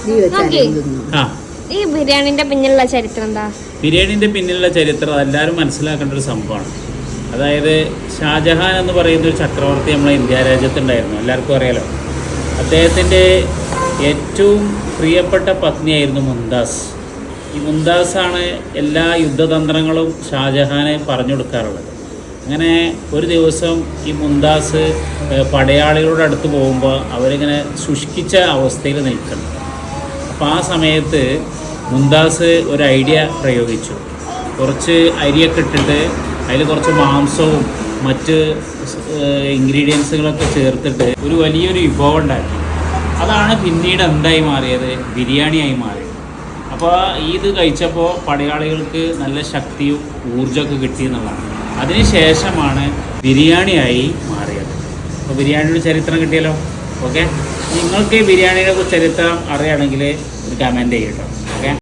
ഈ ബിരിയാണിന്റെ പിന്നിലുള്ള ചരിത്രം എന്താ? ബിരിയാണിന്റെ പിന്നിലുള്ള ചരിത്രം എല്ലാവരും മനസ്സിലാക്കേണ്ട ഒരു സംഭവമാണ്. അതായത് ഷാജഹാൻ എന്ന് പറയുന്ന ഒരു ചക്രവർത്തി നമ്മളെ ഇന്ത്യ രാജ്യത്തുണ്ടായിരുന്നു, എല്ലാവർക്കും അറിയാലോ. അദ്ദേഹത്തിൻ്റെ ഏറ്റവും പ്രിയപ്പെട്ട പത്നിയായിരുന്നു മുംതാസ്. ഈ മുംതാസാണ് എല്ലാ യുദ്ധതന്ത്രങ്ങളും ഷാജഹാനെ പറഞ്ഞു കൊടുക്കാറുള്ളത്. അങ്ങനെ ഒരു ദിവസം ഈ മുംതാസ് പടയാളികളുടെ അടുത്ത് പോകുമ്പോൾ അവരിങ്ങനെ ശുഷ്കിച്ച അവസ്ഥയിൽ നിൽക്കണം. അപ്പോൾ ആ സമയത്ത് മുംതാസ് ഒരു ഐഡിയ പ്രയോഗിച്ചു. കുറച്ച് അരിയൊക്കെ ഇട്ടിട്ട് അതിൽ കുറച്ച് മാംസവും മറ്റ് ഇൻഗ്രീഡിയൻസുകളൊക്കെ ചേർത്തിട്ട് ഒരു വലിയൊരു വിഭവം ഉണ്ടാക്കി. അതാണ് പിന്നീട് എന്തായി മാറിയത്? ബിരിയാണിയായി മാറിയത്. അപ്പോൾ ഇത് കഴിച്ചപ്പോൾ പടയാളികൾക്ക് നല്ല ശക്തിയും ഊർജ്ജമൊക്കെ കിട്ടിയെന്നുള്ളതാണ്. അതിനുശേഷമാണ് ബിരിയാണിയായി മാറിയത്. അപ്പോൾ ബിരിയാണിയുടെ ചരിത്രം കിട്ടിയല്ലോ. ഓക്കെ, നിങ്ങൾക്ക് ബിരിയാണിയുടെ ചരിത്രം അറിയുകയാണെങ്കിൽ ഒരു കമൻറ്റ് ചെയ്യട്ടോ.